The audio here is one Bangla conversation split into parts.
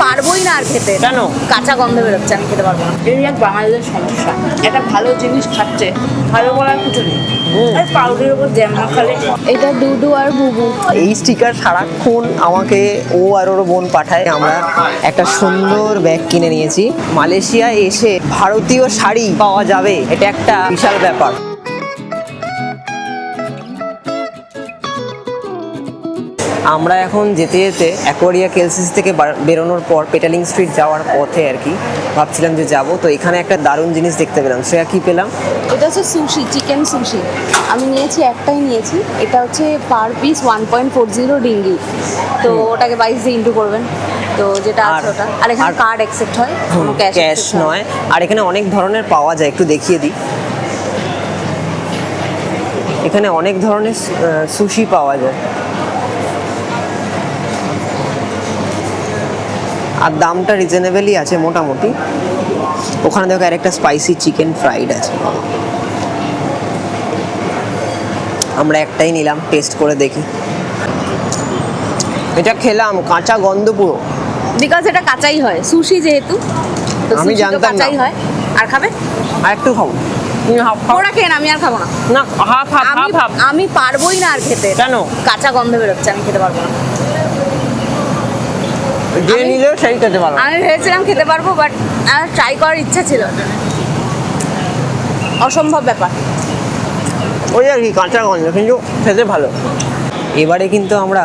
পারবোই না আর খেতে। কেন? কাঁচা গন্ধ বেরোচ্ছে, আমি খেতে পারবো না। এই এক বাঙালিদের সমস্যা, একটা ভালো জিনিস খাচ্ছে, ভালো বলার কিছু নেই। আর পাউরুটির উপর জ্যাম মাখালে এটা ডুডু আর বুবু। এই স্টিকার সারাক্ষণ আমাকে ও আর ওর বোন পাঠায়। আমরা একটা সুন্দর ব্যাগ কিনে নিয়েছি। মালয়েশিয়ায় এসে ভারতীয় শাড়ি পাওয়া যাবে, এটা একটা বিশাল ব্যাপার। আমরা এখন যেতে যেতে অ্যাকোয়ারিয়া কেলসিস থেকে বেরোনোর পর পেটালিং স্ট্রিট যাওয়ার পথে আর কি ভাবছিলাম যে যাব, তো এখানে একটা দারুণ জিনিস দেখতে পেলাম। শ্রেয়া কি পেলাম? এটা হচ্ছে সুশি, চিকেন সুশি। আমি নিয়েছি, একটাই নিয়েছি। এটা হচ্ছে পার পিস 1.40 রিঙ্গি। তো ওটাকে 22 দিয়ে ইন্টু করবেন, তো যেটা আছে ওটা। আর এখানে কার্ড অ্যাকসেপ্ট হয়, কোনো ক্যাশ নয়। আর এখানে অনেক ধরনের পাওয়া যায়, একটু দেখিয়ে দিই। এখানে অনেক ধরনের সুশি পাওয়া যায়, আর দামটা রিজনেবলই আছে মোটামুটি। ওখানে দেখো আরেকটা স্পাইসি চিকেন ফ্রাইড আছে। আমরা একটাই নিলাম, টেস্ট করে দেখি। এটা খেলাম, কাঁচা গন্ধ পুরো। বিকজ এটা কাঁচাই হয়, সুশি যেহেতু, তো আমি sushi তো জানতাম না। কাঁচাই হয়। আর খাবে? আর একটু খাবো। ওরা খেয়ে না, আমি আর খাবো না। না, হাফ হাফ হাফ হাফ। আমি পারবোই না আর খেতে। কেন? কাঁচা গন্ধ বেরোচ্ছে, আমি খেতে পারবো না। যে নিলেও সেই খেতে পারো। আমি ভেবেছিলাম খেতে পারবো, বাট আমার ট্রাই করার ইচ্ছা ছিল। অসম্ভব ব্যাপার। ওই আর কি, কাঁচা গন্ধ, কিন্তু খেতে ভালো। এবারে কিন্তু আমরা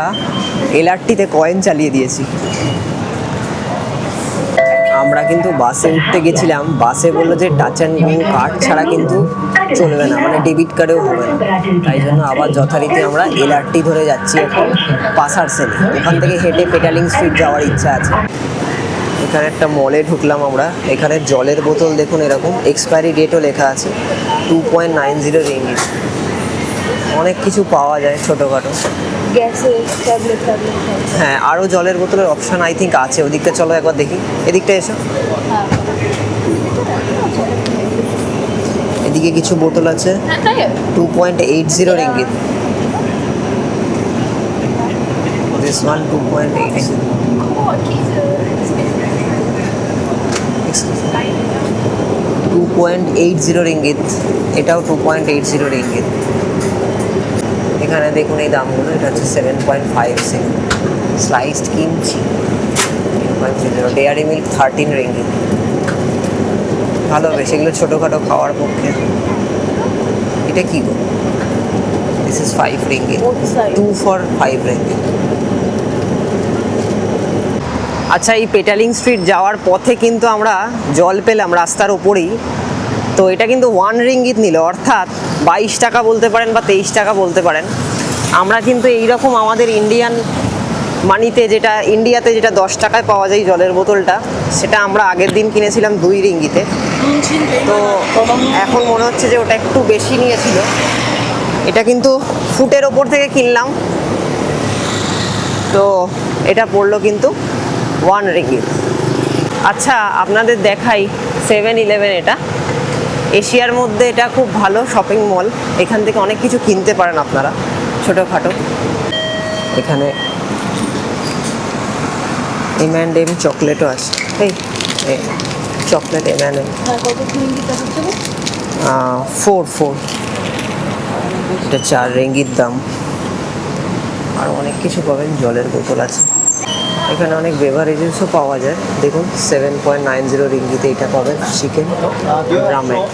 এলআরটিতে কয়েন চালিয়ে দিয়েছি। আমরা কিন্তু বাসে উঠতে গেছিলাম, বাসে বললো যে টাচ অ্যান্ড গো কার্ড ছাড়া কিন্তু চলবে না, মানে ডেবিট কার্ডেও হবে না। তাই জন্য আবার যথারীতি আমরা এলআরটি ধরে যাচ্ছি এখন পাসার সেনে। ওখান থেকে হেঁটে পেটালিং স্ট্রিট যাওয়ার ইচ্ছা আছে। এখানে একটা মলে ঢুকলাম আমরা। এখানে জলের বোতল দেখুন, এরকম এক্সপায়ারি ডেটও লেখা আছে, 2.90 রিঙ্গিত। অনেক কিছু পাওয়া যায় ছোটোখাটো। গ্যাসে ট্যাবলেট। হ্যাঁ, আরও জলের বোতলের অপশান আই থিঙ্ক আছে। ওদিকটা চলো একবার দেখি, এদিকটা এসো। এদিকে কিছু বোতল আছে, 2.80 রিঙ্গিত। This one 2.80. 2.80 রিঙ্গিত। এটাও 2.80 রিঙ্গিত। এখানে দেখুন এই দামগুলো। এটা হচ্ছে 7.50, sliced kimchi 3.0, dairy milk 13 ringgit. ভালো, বেশ এগুলো ছোটোখাটো খাওয়ার পক্ষে। এটা কি গো? This is 5 ringgit, 2 for 5 ringgit. আচ্ছা, এই পেটালিং স্ট্রিট যাওয়ার পথে কিন্তু আমরা জল পেলাম রাস্তার ওপরেই। তো এটা কিন্তু 1 রিঙ্গিত নিল, অর্থাৎ 22 টাকা বলতে পারেন বা 23 টাকা বলতে পারেন। আমরা কিন্তু এইরকম আমাদের ইন্ডিয়ান মানিতে, যেটা ইন্ডিয়াতে যেটা 10 টাকায় পাওয়া যায় জলের বোতলটা, সেটা আমরা আগের দিন কিনেছিলাম 2 রিঙ্গিতে। তো এখন মনে হচ্ছে যে ওটা একটু বেশি নিয়েছিল। এটা কিন্তু ফুটের ওপর থেকে কিনলাম, তো এটা পড়লো কিন্তু 1 রিঙ্গিত। আচ্ছা, আপনাদের দেখাই 7-Eleven। এটা এশিয়ার মধ্যে এটা খুব ভালো শপিং মল। এখান থেকে অনেক কিছু কিনতে পারেন আপনারা ছোটোখাটো। এখানে M&M চকলেটও আছে। এই চকলেট M&M 4 এটা 4 রিঙ্গিত দাম। আর অনেক কিছু পাবেন, জলের বোতল আছে। এখানে অনেক বেভারেজেসও পাওয়া যায়। দেখুন 7.90 রিঙ্গিতে এটা পাবেন, চিকেন রামেট।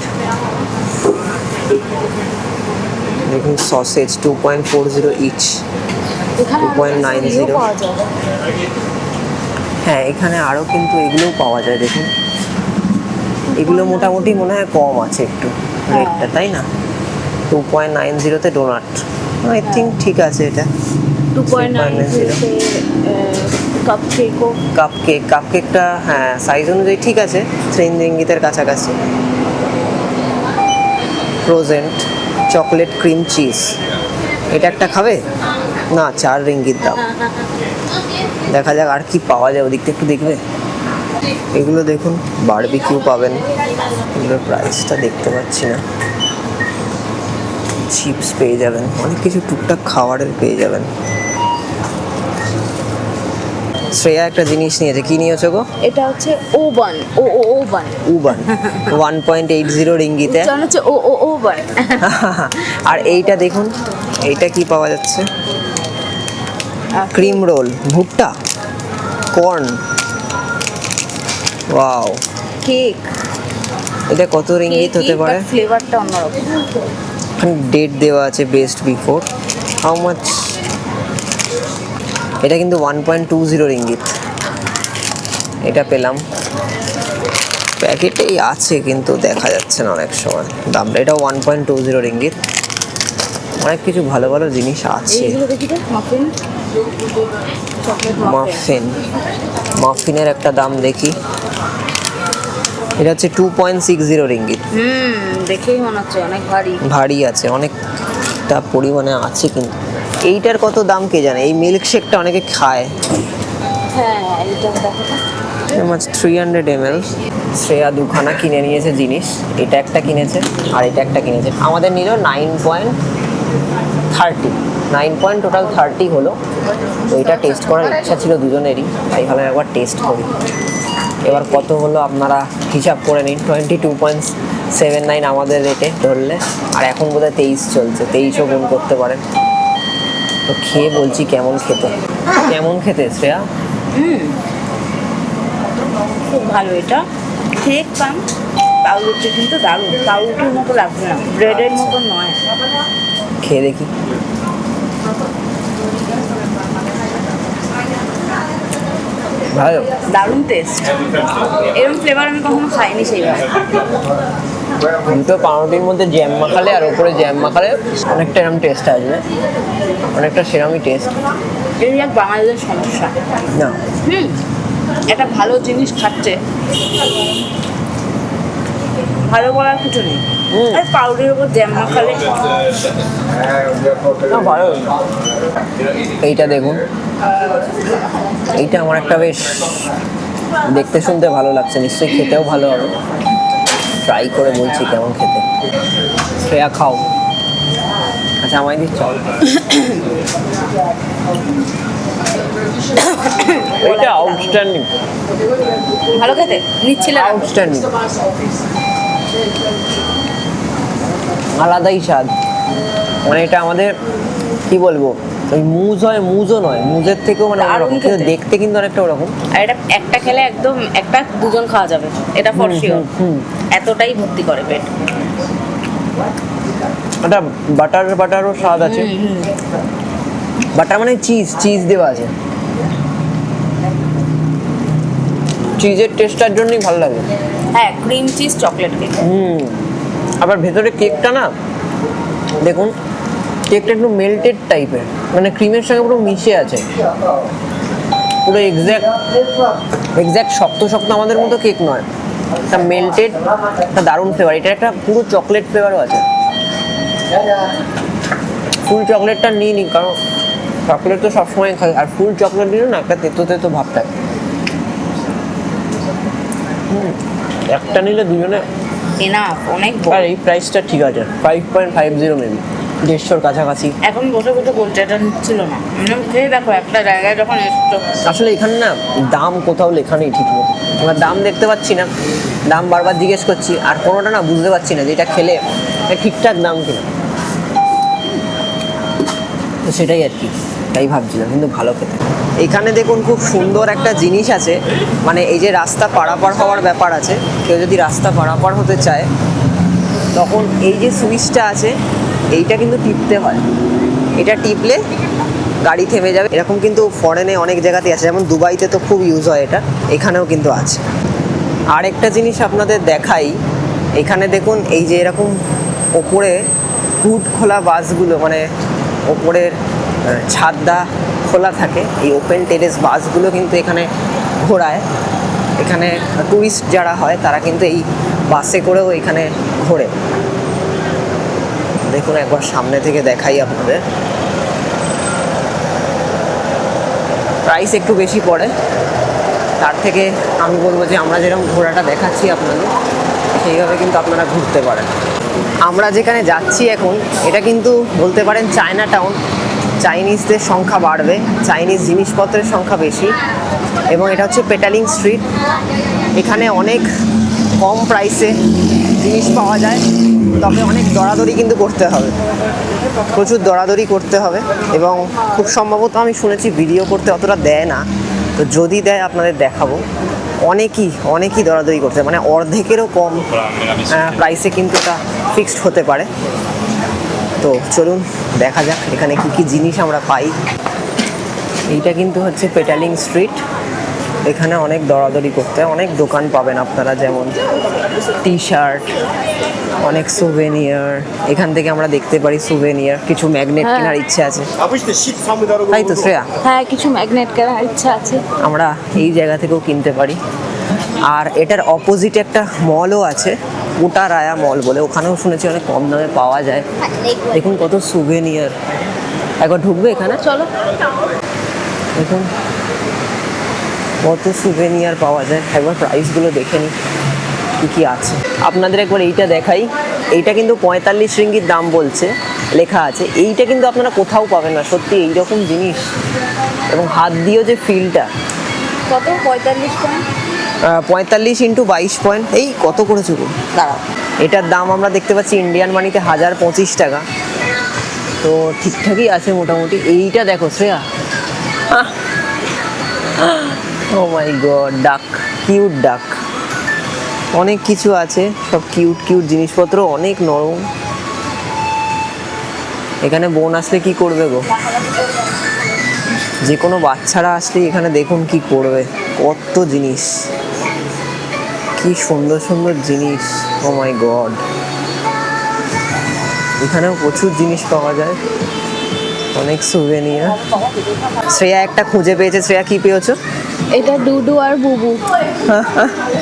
দেখুন সসেজ 2.40 ইচ, 2.90। হ্যাঁ, এখানে আরও কিন্তু এগুলোও পাওয়া যায়। দেখুন এগুলো মোটামুটি মনে হয় কম আছে একটু রেটটা, তাই না? 2.90-তে ডোনাট, আই থিঙ্ক ঠিক আছে। এটা 2.90 কাপকেকটা হ্যাঁ সাইজ অনুযায়ী ঠিক আছে, 3 রিঙ্গিতের কাছাকাছি। ফ্রোজেন্ট চকলেট ক্রিম চিজ, এটা একটা খাবে না, 4 রিঙ্গিত দাম। দেখা যাক আর কি পাওয়া যায় ওদিকটা, একটু দেখবে। এগুলো দেখুন বারবিকিউ পাবেন, এগুলোর প্রাইসটা দেখতে পাচ্ছি না। চিপস পেয়ে যাবেন, অনেক কিছু টুকটাক খাবারের পেয়ে যাবেন। শ্রেয়া একটা জিনিস নিয়েছে, কি নিয়েছো গো? এটা হচ্ছে ওবান, ওবান, উবান 1.80 রিঙ্গিতে। উচ্চারণ হচ্ছে ওবান। আর এইটা দেখুন, এইটা কি পাওয়া যাচ্ছে? ক্রিম রোল, ভুট্টা, কর্ন, ওয়াও। কেক, এটা কত রিঙ্গিত হতে পারে? ফ্লেভারটা অন্যরকম। এখানে ডেট দেওয়া আছে, বেস্ট বিফোর। How much? এটা কিন্তু 1.20 রিঙ্গিত। এটা পেলাম, প্যাকেটেই আছে কিন্তু দেখা যাচ্ছে না অনেক সময় দামটা। এটা 1.20 রিঙ্গিত। অনেক কিছু ভালো ভালো জিনিস আছে। এইগুলো দেখি তো, মাফিন, চকলেট মাফিন। মাফিন, মাফিনের একটা দাম দেখি। এটা হচ্ছে 2.60 রিঙ্গিত। দেখেই মনে হচ্ছে অনেক ভারী। ভারী আছে, অনেকটা পরিমাণে আছে কিন্তু। এইটার কত দাম কে জানে? এই মিল্ক শেকটা অনেকে খায়। হ্যাঁ, এটা দেখো তো। মাছ 300 ml। শ্রেয়া দুখানা কিনে নিয়েছে জিনিস, এটা একটা কিনেছে আর এটা একটা কিনেছে। আমাদের নিল 9.30 হলো। তো এটা টেস্ট করার ইচ্ছা ছিল দুজনেরই, তাই ভালো একবার টেস্ট করি। এবার কত হলো আপনারা হিসাব করে নিন। 22.79 আমাদের রেটে ধরলে, আর এখন বোধহয় 23 চলছে, 23ও গুণ করতে পারেন। তো খেয়ে বলছি কেমন খেতে। কেমন খেতে শ্রেয়া? খুব ভালো এটা। ঠিক পান, পাউরুটি কিন্তু দারুণ, পাউরুটির মতো লাগছে না, ব্রেডের মতো নয়। খেয়ে দেখি। ভালো, দারুণ টেস্ট, এরকম ফ্লেভার আমি কখনো খাইনি সেইভাবে। দুটো পাউরুটির মধ্যে জ্যাম মাখালে আর ওপরে জ্যাম মাখালে অনেকটা এরকম টেস্ট আসবে, অনেকটা সেরকমই টেস্ট। এই এক বাঙালিদের সমস্যা। না, একটা ভালো জিনিস খাচ্ছে, ভালো বলার কিছু নেই। আর পাউরুটির উপর জ্যাম মাখালে না ভালো। এইটা দেখুন, এইটা আমার একটা বেশ দেখতে শুনতে ভালো লাগছে, নিশ্চয়ই খেতেও ভালো হবে। ট্রাই করে বলছি কেমন খেতে। শ্রেয়া খাও। আচ্ছা, আমায় দিচ্ছ? এটা আউটস্ট্যান্ডিং, ভালো খেতে নিচ্ছিলাম। আউটস্ট্যান্ডিং, আলাদাই স্বাদ। মানে এটা আমাদের কি বলবো, ওই মুজ হয়, মুজও নয়, মুজের থেকেও মানে দারুণ অন্যরকম, কিন্তু খেতে। দেখতে কিন্তু অনেকটা ওরকম। আর এটা একটা খেলে একদম একটা দুজন খাওয়া যাবে, এটা ফর শিওর। এতটাই ভর্তি করে পেট। একটা বাটারও স্বাদ আছে। বাটার মানে চিজ দেওয়া আছে। চিজের টেস্টটার জন্যই ভালো লাগে। হ্যাঁ, ক্রিম চিজ চকলেট কেক। আবার ভেতরে কেকটা না দেখুন, কেকটা একটু মেল্টেড টাইপের, মানে ক্রিমের সঙ্গে পুরো মিশে আছে, পুরো এক্স্যাক্ট শক্ত শক্ত আমাদের মতো কেক নয়, একটা মেল্টেড, একটা দারুণ ফ্লেভার। এটা একটা পুরো চকলেট ফ্লেভারও আছে। ফুল চকলেটটা নিই নি, কারণ চকলেট তো সবসময় খাই, আর ফুল চকলেট নিলে না একটা তেতো তেতো ভাব থাকে। একটা নিলে দুজনে এনাফ, অনেক আর বড়। এই প্রাইসটা ঠিক আছে, 5.50 মেবি, 150 কাছাকাছি। এখন বসে বসে বলছে এটা নিচ্ছিল না, খেয়ে দেখো একটা জায়গায় যখন এসছো। আসলে এখানে না দাম কোথাও লেখা নেই ঠিক মতো, আমরা দাম দেখতে পাচ্ছি না, দাম বারবার জিজ্ঞেস করছি, আর কোনোটা না বুঝতে পারছি না যে এটা খেলে এটা ঠিকঠাক দাম কিনা। তো সেটাই আর কি, তাই ভাবছিলাম, কিন্তু ভালো খেতে। এখানে দেখুন খুব সুন্দর একটা জিনিস আছে, মানে এই যে রাস্তা পারাপার হওয়ার ব্যাপার আছে, কেউ যদি রাস্তা পারাপার হতে চায় তখন এই যে সুইচটা আছে এইটা কিন্তু টিপতে হয়। এটা টিপলে গাড়ি থেমে যাবে। এরকম কিন্তু ফরেনে অনেক জায়গাতে আছে, যেমন দুবাইতে তো খুব ইউজ হয় এটা, এখানেও কিন্তু আছে। আর একটা জিনিস আপনাদের দেখাই, এখানে দেখুন এই যে এরকম ওপরে হুড খোলা বাসগুলো, মানে ওপরের ছাদটা খোলা থাকে, এই ওপেন টেরেস বাসগুলো কিন্তু এখানে ঘোরায়। এখানে টুরিস্ট যারা হয় তারা কিন্তু এই বাসে করেও এখানে ঘোরে। দেখুন একবার সামনে থেকে দেখাই আপনাদের। প্রাইস একটু বেশি পড়ে, তার থেকে আমি বলবো যে আমরা যেরকম ঘোরাটা দেখাচ্ছি আপনাদের, সেইভাবে কিন্তু আপনারা ঘুরতে পারেন। আমরা যেখানে যাচ্ছি এখন, এটা কিন্তু বলতে পারেন চায়না টাউন। চাইনিজদের সংখ্যা বাড়বে, চাইনিজ জিনিসপত্রের সংখ্যা বেশি। এবং এটা হচ্ছে পেটালিং স্ট্রিট। এখানে অনেক কম প্রাইসে জিনিস পাওয়া যায়, তবে অনেক দরাদরি কিন্তু করতে হবে, প্রচুর দরাদরি করতে হবে। এবং খুব সম্ভবত আমি শুনেছি ভিডিও করতে অতটা দেয় না, তো যদি দেয় আপনাদের দেখাবো। অনেকই দরাদরি করতে হয়, মানে অর্ধেকেরও কম প্রাইসে কিন্তু এটা ফিক্সড হতে পারে। তো চলুন দেখা যাক এখানে কি জিনিস আমরা পাই। এইটা কিন্তু হচ্ছে পেটালিং স্ট্রিট। এখানে অনেক দরাদরি করতে হয়, অনেক দোকান পাবেন আপনারা, যেমন টি শার্ট, অনেক সুভেনিয়ার। এখান থেকে আমরা দেখতে পারি সুভেনিয়ার, কিছু ম্যাগনেট কেনার ইচ্ছে আছে, তাই তো শ্রেয়া? হ্যাঁ, কিছু ম্যাগনেট কেনার ইচ্ছা আছে। আমরা এই জায়গা থেকেও কিনতে পারি। আর এটার অপোজিটে একটা মলও আছে, পুটারায়া মল বলে, ওখানেও শুনেছি অনেক কম দামে পাওয়া যায়। দেখুন কত সুভেনিয়ার। একবার ঢুকবে এখানে? চলো। দেখুন কত সুভেনিয়ার পাওয়া যায়, একবার প্রাইসগুলো দেখে নিই কী আছে। আপনাদের একবার এইটা দেখাই। এইটা কিন্তু 45 রিঙ্গিত দাম বলছে, লেখা আছে। এইটা কিন্তু আপনারা কোথাও পাবেন না, সত্যি এইরকম জিনিস। এবং হাত দিয়েও যে ফিলটা। কত? 45 পয়েন্ট? 45 × 22 পয়েন্ট, এই কত করেছে গো? দাঁড়াও, এটার দাম আমরা দেখতে পাচ্ছি ইন্ডিয়ান মানিতে 1025 টাকা। তো ঠিকঠাকই আছে মোটামুটি। এইটা দেখো শ্রেয়া, ও মাই গড, ডাক, কিউট ডাক। অনেক কিছু আছে, সব কিউট জিনিসপত্র, অনেক নরম। এখানে বোন আসলে কি করবে গো? যে কোনো বাচ্চারা আসলে এখানে দেখুন কি করবে, কত জিনিস, কি সুন্দর জিনিস। ও মাই গড, এখানেও প্রচুর জিনিস পাওয়া যায়, অনেক সুভেনিয়ার। শ্রেয়া একটা খুঁজে পেয়েছে। শ্রেয়া কি পেয়েছো? এটা ডুডু আর বুবু।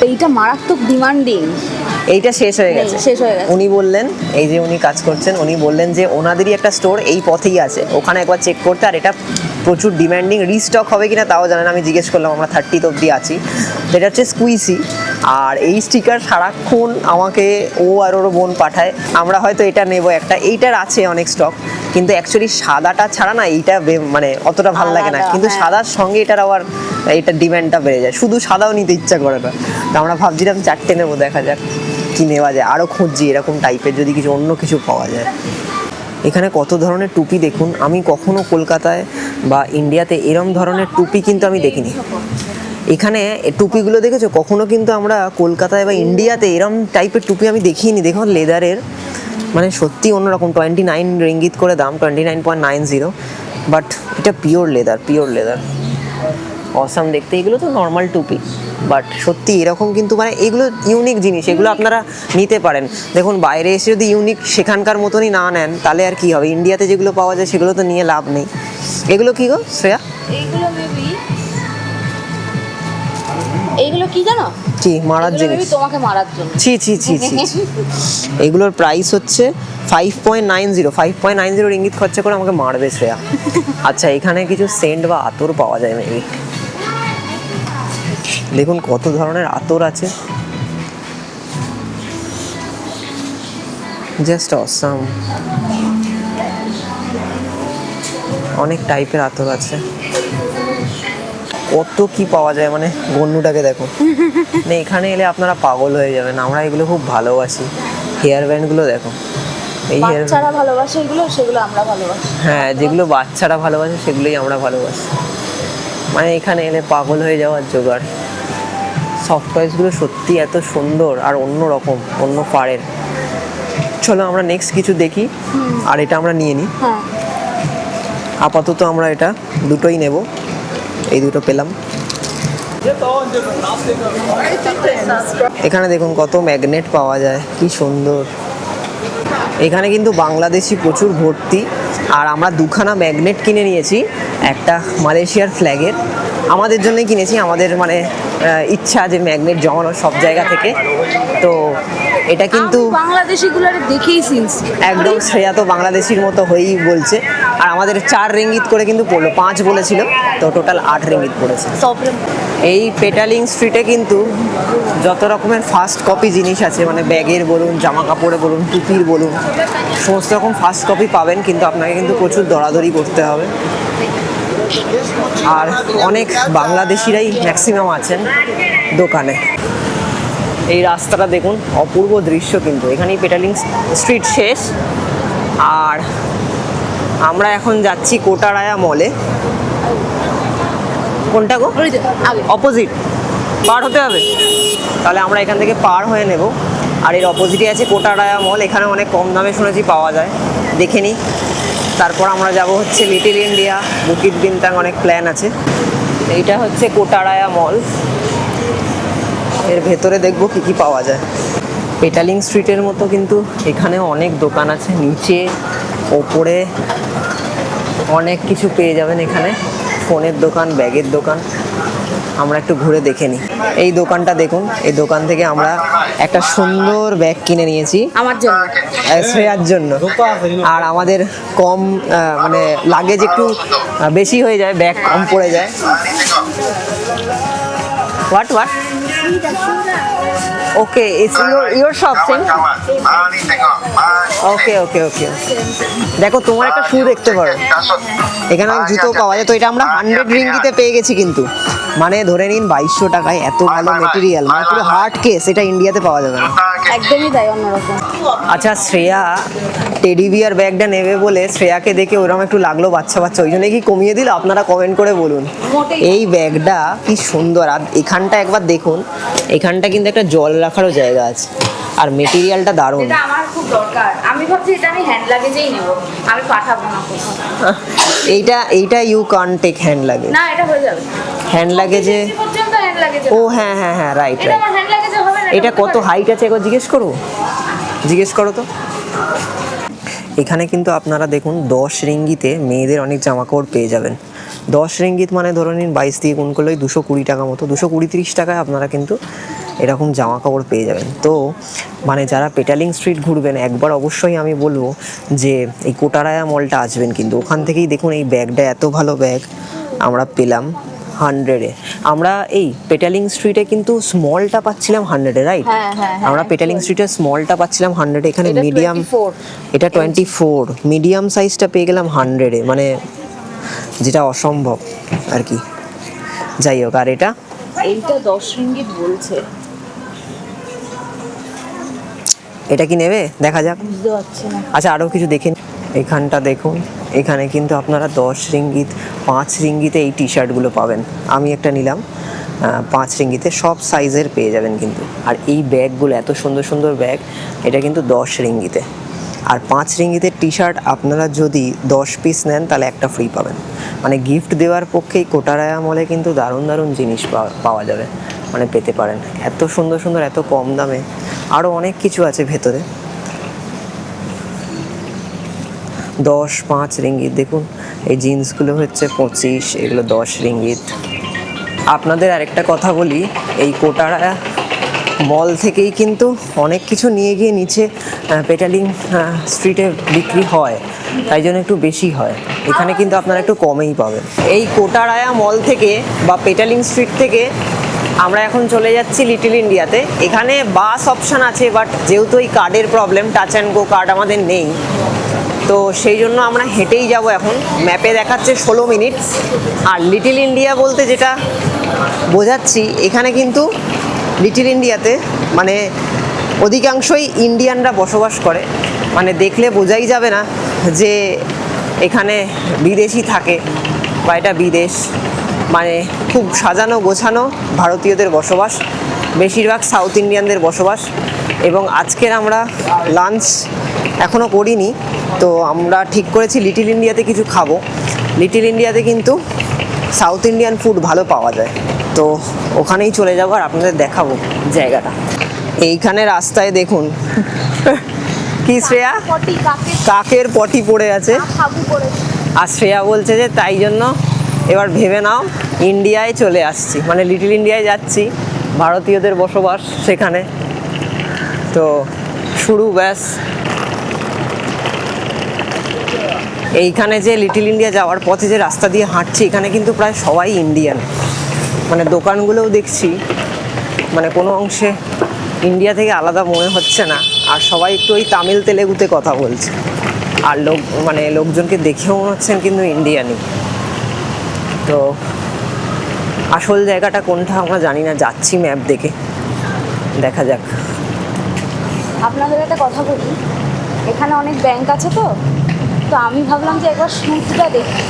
এইটা মারাত্মক ডিমান্ডিং। এইটা শেষ হয়ে গেছে। শেষ হয়ে গেছে। উনি বললেন, এই যে উনি কাজ করছেন, উনি বললেন যে ওনাদেরই একটা স্টোর এই পথেই আছে, ওখানে একবার চেক করতে। আর এটা প্রচুর ডিমান্ডিং, রিস্টক হবে কিনা তাও জানেন। আমি জিজ্ঞেস করলাম, আমরা 30th অবধি আছি। তো এটা হচ্ছে স্কুইসি। আর এই স্টিকার সারাক্ষণ আমাকে ও আর ওর বোন পাঠায়। আমরা হয়তো এটা নেব একটা, এইটার আছে অনেক স্টক, কিন্তু অ্যাকচুয়ালি সাদাটা ছাড়া না এইটা মানে অতটা ভালো লাগে না। আলাদা, কিন্তু হ্যাঁ। সাদার সঙ্গে এটার আবার এইটার ডিমান্ডটা বেড়ে যায়, শুধু সাদাও নিতে ইচ্ছা করে না। তো আমরা ভাবছিলাম 4টে নেবো, দেখা যাক কি নেওয়া যায়। আরও খুঁজছি এরকম টাইপের যদি কিছু অন্য কিছু পাওয়া যায়। এখানে কত ধরনের টুপি দেখুন, আমি কখনো কলকাতায় বা ইন্ডিয়াতে এরম ধরনের টুপি কিন্তু আমি দেখিনি। এখানে টুপিগুলো দেখেছো? কখনো কিন্তু আমরা কলকাতায় বা ইন্ডিয়াতে এরম টাইপের টুপি আমি দেখিনি। দেখুন লেদারের, মানে সত্যি অন্যরকম। 29 রিঙ্গিত করে দাম, 29.90। বাট এটা পিওর লেদার, অসাম দেখতে। এগুলো তো নর্মাল টুপি, বাট সত্যি এরকম কিন্তু, মানে এগুলো ইউনিক জিনিস, এগুলো আপনারা নিতে পারেন। দেখুন বাইরে এসে যদি ইউনিক সেখানকার মতনই না নেন, তাহলে আর কি হবে? ইন্ডিয়াতে যেগুলো পাওয়া যায় সেগুলো তো নিয়ে লাভ নেই। এগুলো কি গো শ্রেয়া? এইগুলো কি জানো? কি মারার এগুলো জিনিস? maybe তোমাকে মারার জন্য। ছি। এগুলোর প্রাইস হচ্ছে 5.90 রিঙ্গিত খরচা করে আমাকে মারবে শ্রেয়া। আচ্ছা, এখানে কিছু সেন্ট বা আতর পাওয়া যায় মেবি। দেখুন কত ধরনের আতর আছে, জাস্ট অসাম। অনেক টাইপের আতর আছে, কত কি পাওয়া যায়, মানে গন্নুটাকে দেখো। মানে এখানে এলে আপনারা পাগল হয়ে যাবেন, আমরা এগুলো খুব ভালোবাসি। হেয়ার ব্যান্ডগুলো দেখো, এই হেয়ার, বাচ্চারা ভালোবাসে এগুলো, সেগুলো আমরা ভালোবাসি। হ্যাঁ, যেগুলো বাচ্চারা ভালোবাসে সেগুলোই আমরা ভালোবাসি। মানে এখানে এলে পাগল হয়ে যাওয়ার জোগাড়। সফট টয়েসগুলো সত্যি এত সুন্দর আর অন্য রকম, অন্য পাড়ের। চলো আমরা নেক্সট কিছু দেখি, আর এটা আমরা নিয়ে নিই। হ্যাঁ, আপাতত আমরা এটা দুটোই নেব, এই দুটো পেলাম। এখানে দেখুন কত ম্যাগনেট পাওয়া যায়, কি সুন্দর। এখানে কিন্তু বাংলাদেশি প্রচুর ভর্তি। আর আমরা দুখানা ম্যাগনেট কিনে নিয়েছি, একটা মালয়েশিয়ার ফ্ল্যাগের। আমাদের জন্যই কিনেছি, আমাদের মানে ইচ্ছা যে ম্যাগনেট জমানো সব জায়গা থেকে। তো এটা কিন্তু বাংলাদেশিগুলোর দেখেই সিনসি একদম শ্রেয়া তো বাংলাদেশির মতো হয়েই বলছে। আর আমাদের 4 রিঙ্গিত করে কিন্তু পড়লো, 5 বলেছিল, তো টোটাল 8 রিঙ্গিত পড়েছে। সব এই পেটালিং স্ট্রিটে কিন্তু যত রকমের ফার্স্ট কপি জিনিস আছে, মানে ব্যাগের বলুন, জামা কাপড়ে বলুন, টুপির বলুন, সমস্ত রকম ফার্স্ট কপি পাবেন, কিন্তু আপনাকে কিন্তু প্রচুর দরাদরি করতে হবে। আর অনেক বাংলাদেশিরাই ম্যাক্সিমাম আছেন দোকানে। এই রাস্তাটা দেখুন, অপূর্ব দৃশ্য, কিন্তু এখানেই পেটালিং স্ট্রিট শেষ। আর আমরা এখন যাচ্ছি কোটারায়া মলে। কোনটা গো? আগে অপোজিট পার হতে হবে, তাহলে আমরা এখান থেকে পার হয়ে নেব। আর এর অপোজিটে আছে কোটারায়া মল, এখানে অনেক কম দামে শুনেছি পাওয়া যায়, দেখে নিই। তারপর আমরা যাব হচ্ছে লিটল ইন্ডিয়া, বুকিট বিনতাং, অনেক প্ল্যান আছে। এইটা হচ্ছে কোটারায়া মল, এর ভেতরে দেখব কি কি পাওয়া যায়। পেটালিং স্ট্রিটের মতো কিন্তু এখানেও অনেক দোকান আছে, নিচে ওপরে অনেক কিছু পেয়ে যাবেন এখানে, ফোনের দোকান, ব্যাগের দোকান। আমরা একটু ঘুরে দেখে নিই। এই দোকানটা দেখুন, এই দোকান থেকে আমরা একটা সুন্দর ব্যাগ কিনে নিয়েছি আমার জন্য। শ্রেয়ার জন্য। আর আমাদের কম মানে লাগেজ একটু বেশি হয়ে যায়, ব্যাগ কম পড়ে যায়। What okay, it's your shop same. Okay okay okay, দেখো তোমার একটা শু দেখতে পারো, এখানে জুতো পাওয়া যায়। তো এটা আমরা 100 রিঙ্গিতে পেয়ে গেছি, কিন্তু মানে ধরে নিন 2200 টাকায় এত ভালো মেটেরিয়াল, মানে পুরো হার্ড কেস, এটা ইন্ডিয়াতে পাওয়া যাবে না। একদমই তাই, অন্যরকম। আচ্ছা, শ্রেয়া টেডি বিয়ার ব্যাগটা নেবে বলে শ্রেয়াকে দেখে ওরকম একটু লাগলো বাচ্চা বাচ্চা, ওই জন্য কি কমিয়ে দিল? আপনারা কমেন্ট করে বলুন। এই ব্যাগটা কি সুন্দর, আর এখানটা একবার দেখুন, এখানটা কিন্তু একটা জল রাখারও জায়গা আছে, আর মেটেরিয়ালটা দারুণ। এটা আমার খুব দরকার, আমি ভাবছি এটা আমি হ্যান্ড লাগেজেই নেব, আমি পাঠাবো না কোথাও। এইটা you can't take hand luggage. না, এটা হয়ে যাবে হ্যান্ড লাগেজে, পর্যন্ত হ্যান্ড লাগেজে। ও হ্যাঁ হ্যাঁ হ্যাঁ, রাইট এটা রাইট। আমার হ্যান্ড লাগেজে হবে না। এটা কত হাইট আছে একবার জিজ্ঞেস করো তো। এখানে কিন্তু আপনারা দেখুন 10 রিঙ্গিতে মেয়েদের অনেক জামা কাপড় পেয়ে যাবেন। 10 রিঙ্গিত মানে ধরে নিন 22 দিয়ে গুণ করলে 220 টাকা মতো, 220-30 টাকায় আপনারা কিন্তু এরকম জামা কাপড় পেয়ে যাবেন। তো মানে যারা পেটালিং স্ট্রিট ঘুরবেন, একবার অবশ্যই আমি বলবো যে এই কোটারায়া মলটা আসবেন, কিন্তু ওখান থেকেই দেখুন এই ব্যাগটা, এত ভালো ব্যাগ আমরা পেলাম 100-এ। আমরা এই পেটালিং স্ট্রিটে কিন্তু স্মলটা পাচ্ছিলাম 100-এ, রাইট? হ্যাঁ, হ্যাঁ, হ্যাঁ, আমরা পেটালিং স্ট্রিটে স্মলটা পাচ্ছিলাম 100-এ, এখানে এটা মিডিয়াম, 24 এটা 24, মিডিয়াম সাইজটা পেয়ে গেলাম 100-এ, মানে যেটা অসম্ভব আর কি। যাই হোক, আর এটা এইটা 10 রিঙ্গিত বলছে, এটা কি নেবে? দেখা যাক। বুঝতে পারছি না। আচ্ছা, আরও কিছু দেখে নিই। এখানটা দেখুন, এখানে কিন্তু আপনারা 10 রিঙ্গিত, 5 রিঙ্গিতে এই টি শার্টগুলো পাবেন। আমি একটা নিলাম 5 রিঙ্গিতে, সব সাইজের পেয়ে যাবেন কিন্তু। আর এই ব্যাগগুলো এত সুন্দর সুন্দর ব্যাগ, এটা কিন্তু 10 রিঙ্গিতে। আর 5 রিঙ্গিতের টি শার্ট আপনারা যদি 10 পিস নেন তাহলে একটা ফ্রি পাবেন। মানে গিফট দেওয়ার পক্ষেই কোটারায়া মলে কিন্তু দারুণ দারুণ জিনিস পাওয়া যাবে, মানে পেতে পারেন এত সুন্দর সুন্দর, এত কম দামে। আরও অনেক কিছু আছে ভেতরে। 10-5 রিঙ্গিত দেখুন, এই জিন্সগুলো হচ্ছে 25, এগুলো 10 রিঙ্গিত। আপনাদের আরেকটা কথা বলি, এই কোটারায়া মল থেকেই কিন্তু অনেক কিছু নিয়ে গিয়ে নিচে পেটালিং স্ট্রিটে বিক্রি হয়, তাই জন্য একটু বেশি হয়। এখানে কিন্তু আপনারা একটু কমেই পাবেন। এই কোটারায়া মল থেকে বা পেটালিং স্ট্রিট থেকে আমরা এখন চলে যাচ্ছি লিটল ইন্ডিয়াতে। এখানে বাস অপশান আছে, বাট যেহেতু এই কার্ডের problem, touch and go card আমাদের নেই, তো সেই জন্য আমরা হেঁটেই যাব। এখন ম্যাপে দেখাচ্ছে 16 মিনিট। আর লিটল ইন্ডিয়া বলতে যেটা বোঝাচ্ছি, এখানে কিন্তু লিটল ইন্ডিয়াতে মানে অধিকাংশই ইন্ডিয়ানরা বসবাস করে, মানে দেখলে বোঝাই যাবে না যে এখানে বিদেশি থাকে বা এটা বিদেশ। মানে খুব সাজানো গোছানো ভারতীয়দের বসবাস, বেশিরভাগ সাউথ ইন্ডিয়ানদের বসবাস। এবং আজকের আমরা লাঞ্চ এখনও করিনি, তো আমরা ঠিক করেছি লিটল ইন্ডিয়াতে কিছু খাবো। লিটল ইন্ডিয়াতে কিন্তু সাউথ ইন্ডিয়ান ফুড ভালো পাওয়া যায়, তো ওখানেই চলে যাবো আর আপনাদের দেখাবো জায়গাটা। এইখানে রাস্তায় দেখুন কি শ্রেয়া, কাকের পটি পড়ে আছে। আর শ্রেয়া বলছে যে তাই জন্য এবার ভেবে নাও ইন্ডিয়ায় চলে আসছি, মানে লিটল ইন্ডিয়ায় যাচ্ছি, ভারতীয়দের বসবাস সেখানে। তো শুরু ব্যাস। এইখানে যে লিটল ইন্ডিয়া যাওয়ার পথে যে রাস্তা দিয়ে হাঁটছি, এখানে কিন্তু প্রায় সবাই ইন্ডিয়ান। মানে দোকানগুলোও দেখছি মানে কোনো অংশে ইন্ডিয়া থেকে আলাদা মনে হচ্ছে না, আর সবাই একটু ওই তামিল তেলেগুতে কথা বলছে, আর লোকজনকে দেখেও মনে হচ্ছেন কিন্তু ইন্ডিয়ানই। তো আসল জায়গাটা কোনটা আমরা জানি না, যাচ্ছি ম্যাপ দেখে, দেখা যাক। আপনাদের একটা কথা বলি, এখানে অনেক ব্যাংক আছে, তো তো আমি ভাবলাম যে একবার সুদটা দেখি।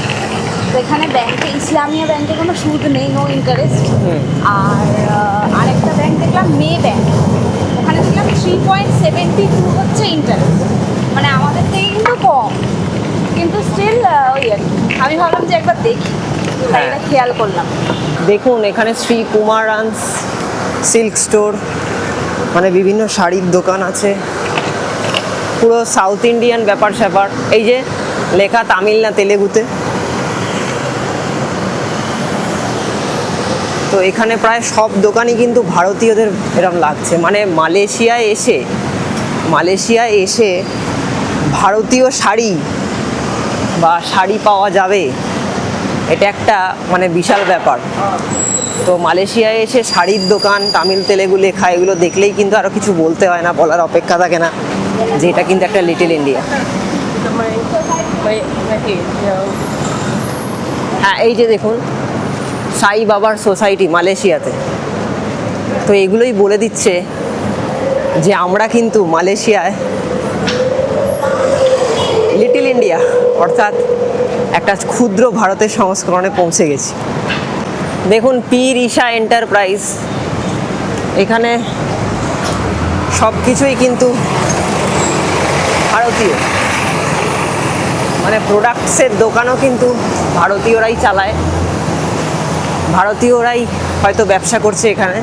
তো এখানে ব্যাংকে, ইসলামিয়া ব্যাংকে কোনো সুদ নেই, নো ইন্টারেস্ট। আর আরেকটা ব্যাংক দেখলাম, মে ব্যাংক, ওখানে দেখলাম 3.72 হচ্ছে ইন্টারেস্ট, মানে আমাদের থেকে কিন্তু কম, কিন্তু স্টিল ওই আর কি। আমি ভাবলাম যে একবার দেখি, তাই এটা খেয়াল করলাম। দেখুন এখানে শ্রী কুমারান্স সিল্ক স্টোর, মানে বিভিন্ন শাড়ির দোকান আছে, পুরো সাউথ ইন্ডিয়ান ব্যাপার স্যাপার। এই যে লেখা তামিল না তেলেগুতে। তো এখানে প্রায় সব দোকানই কিন্তু ভারতীয়দের এরম লাগছে, মানে মালয়েশিয়ায় এসে ভারতীয় শাড়ি বা শাড়ি পাওয়া যাবে, এটা একটা মানে বিশাল ব্যাপার। তো মালয়েশিয়ায় এসে শাড়ির দোকান, তামিল তেলেগু লেখা, এগুলো দেখলেই কিন্তু আরও কিছু বলতে হয় না, বলার অপেক্ষা থাকে না যে এটা কিন্তু একটা লিটল ইন্ডিয়া। হ্যাঁ, এই যে দেখুন সাই বাবার সোসাইটি মালয়েশিয়াতে। তো এগুলোই বলে দিচ্ছে যে আমরা কিন্তু মালয়েশিয়ায় লিটল ইন্ডিয়া, অর্থাৎ একটা ক্ষুদ্র ভারতের সংস্করণে পৌঁছে গেছি। দেখুন পীর ঈশা এন্টারপ্রাইজ, এখানে সব কিছুই কিন্তু ভারতীয়, মানে প্রোডাক্টসের দোকানও কিন্তু ভারতীয়রাই চালায়, ভারতীয়রাই হয়তো ব্যবসা করছে এখানে।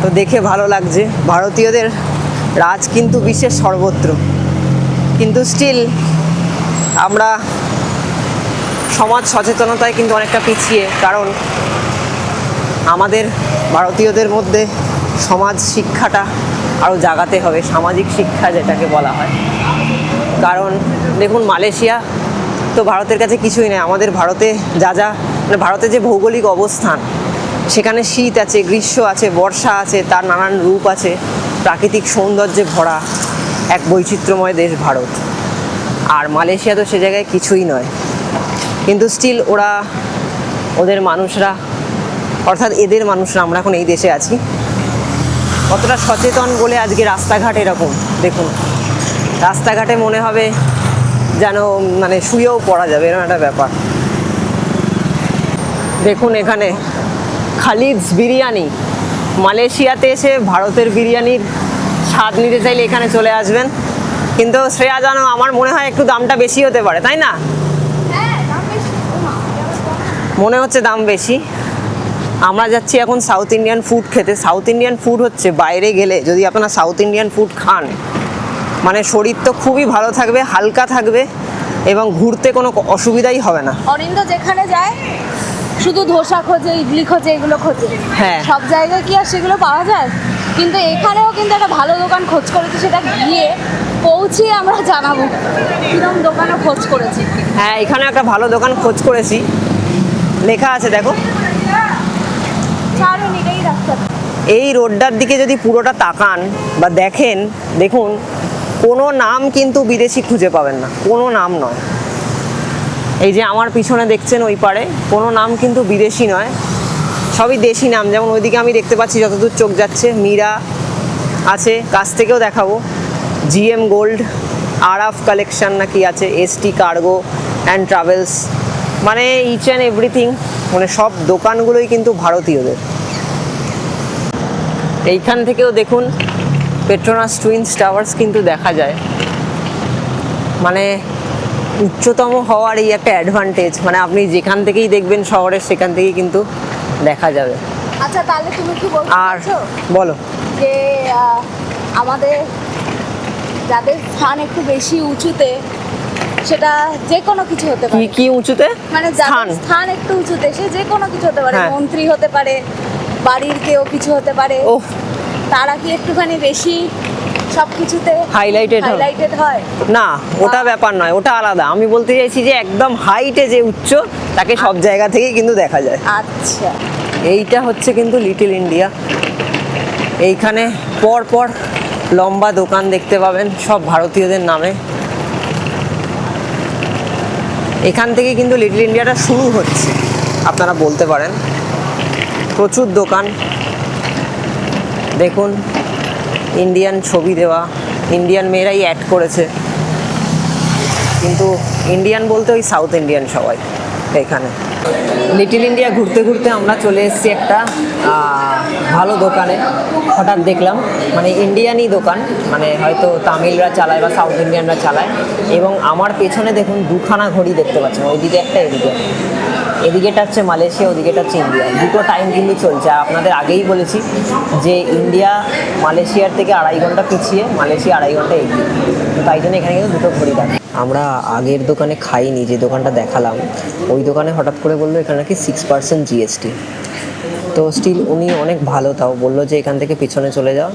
তো দেখে ভালো লাগছে, ভারতীয়দের রাজ কিন্তু বিশ্বের সর্বত্র, কিন্তু স্টিল আমরা সমাজ সচেতনতায় কিন্তু অনেকটা পিছিয়ে, কারণ আমাদের ভারতীয়দের মধ্যে সমাজ শিক্ষাটা আরও জাগাতে হবে, সামাজিক শিক্ষা যেটাকে বলা হয়। কারণ দেখুন মালয়েশিয়া তো ভারতের কাছে কিছুই নেই, আমাদের ভারতে মানে ভারতের যে ভৌগোলিক অবস্থান, সেখানে শীত আছে, গ্রীষ্ম আছে, বর্ষা আছে, তার নানান রূপ আছে, প্রাকৃতিক সৌন্দর্যে ভরা এক বৈচিত্র্যময় দেশ ভারত। আর মালয়েশিয়া তো সে জায়গায় কিছুই নয়, কিন্তু স্টিল ওদের মানুষরা, অর্থাৎ এদের মানুষরা, আমরা এখন এই দেশে আছি, কতটা সচেতন বলে আজকে রাস্তাঘাট এরকম। দেখুন রাস্তাঘাটে মনে হবে যেন মানে শুয়েও পড়া যাবে, এরকম একটা ব্যাপার। দেখুন এখানে খালিদস বিরিয়ানি, মালয়েশিয়াতে এসে ভারতের বিরিয়ানির স্বাদ নিতে চাইলে এখানে চলে আসবেন। কিন্তু শ্রেয়া জানো, আমার মনে হয় একটু দামটা বেশি হতে পারে, তাই না? মনে হচ্ছে দাম বেশি। আমরা যাচ্ছি এখন সাউথ ইন্ডিয়ান ফুড খেতে। সাউথ ইন্ডিয়ান ফুড হচ্ছে, বাইরে গেলে যদি আপনারা সাউথ ইন্ডিয়ান ফুড খান, মানে শরীর তো খুবই ভালো থাকবে, হালকা থাকবে, এবং ঘুরতে কোনো অসুবিধাই হবে না। অরিন্দ যেখানে যায় শুধু ধোসা খোঁজে, ইডলি খোঁজে, এগুলো খোঁজে। হ্যাঁ। সব জায়গায় কি আর সেগুলো পাওয়া যায়? কিন্তু এখানেও কিন্তু একটা ভালো দোকান খোঁজ করেছি, সেটা গিয়ে পৌঁছিয়ে আমরা জানাবো কিরকম দোকানও খোঁজ করেছি। হ্যাঁ, এখানে একটা ভালো দোকান খোঁজ করেছি, লেখা আছে দেখো। এই রোডটার দিকে যদি পুরোটা তাকান বা দেখুন কোনো নাম কিন্তু বিদেশি খুঁজে পাবেন না, কোনো নাম নয়। এই যে আমার পিছনে দেখছেন ওই পারে, কোনো নাম কিন্তু বিদেশি নয়, সবই দেশি নাম। যেমন ওইদিকে আমি দেখতে পাচ্ছি, যতদূর চোখ যাচ্ছে মীরা আছে, কাছ থেকেও দেখাবো, জিএম গোল্ড, আরাফ কালেকশন নাকি আছে, এসটি কার্গো অ্যান্ড ট্রাভেলস, মানে ইচ অ্যান্ড এভরিথিং, মানে সব দোকানগুলোই কিন্তু ভারতীয়দের। এইখান থেকেও দেখুন পেট্রোনাস টুইনস টাওয়ার্স কিন্তু দেখা যায়, মানে উচ্চতম হওয়ার এই একটা অ্যাডভান্টেজ, মানে আপনি যেখান থেকেই দেখবেন শহরের, সেখান থেকেই কিন্তু দেখা যাবে। আচ্ছা, তাহলে তুমি কি বলছো? আর বলো যে আমাদের যাদের স্থান একটু বেশি উঁচুতে, সেটা যে কোনো কিছু হতে পারে। কি উঁচুতে? মানে যাদের স্থান একটু উঁচুতে, সে যে কোনো কিছু হতে পারে, মন্ত্রী হতে পারে, বাড়ির কেউ কিছু হতে পারে, তারা কি একটুখানি বেশি সব কিছুতে হাইলাইটেড হয়? না, ওটা ব্যাপার নয়, ওটা আলাদা। আমি বলতে চাইছি যে একদম হাইটে যে উচ্চ, তাকে সব জায়গা থেকেই কিন্তু দেখা যায়। আচ্ছা, এইটা হচ্ছে কিন্তু লিটল ইন্ডিয়া। এইখানে পর পর লম্বা দোকান দেখতে পাবেন সব ভারতীয়দের নামে। এখান থেকে কিন্তু লিটল ইন্ডিয়াটা শুরু হচ্ছে আপনারা বলতে পারেন। প্রচুর দোকান দেখুন, ইন্ডিয়ান ছবি দেওয়া, ইন্ডিয়ান মেয়েরাই অ্যাড করেছে, কিন্তু ইন্ডিয়ান বলতে ওই সাউথ ইন্ডিয়ান সবাই এখানে। লিটল ইন্ডিয়া ঘুরতে ঘুরতে আমরা চলে এসেছি একটা ভালো দোকানে। হঠাৎ দেখলাম মানে ইন্ডিয়ানই দোকান, মানে হয়তো তামিলরা চালায় বা সাউথ ইন্ডিয়ানরা চালায়। এবং আমার পেছনে দেখুন দুখানা ঘড়ি দেখতে পাচ্ছেন, ওইদিকে একটা এদিকে। এদিকেটা হচ্ছে মালয়েশিয়া, ওদিকেটা হচ্ছে ইন্ডিয়া। দুটো টাইম কিন্তু চলছে। আপনাদের আগেই বলেছি যে ইন্ডিয়া মালয়েশিয়ার থেকে 2.5 ঘন্টা পিছিয়ে, মালয়েশিয়া 2.5 ঘন্টা এগিয়ে, তাই জন্য এখানে কিন্তু দুটো ঘড়ি থাকে। আমরা আগের দোকানে খাইনি, যে দোকানটা দেখালাম ওই দোকানে হঠাৎ করে বললো এখানে নাকি 6% জিএসটি। তো স্টিল উনি অনেক ভালো, তাও বললো যে এখান থেকে পিছনে চলে যাও,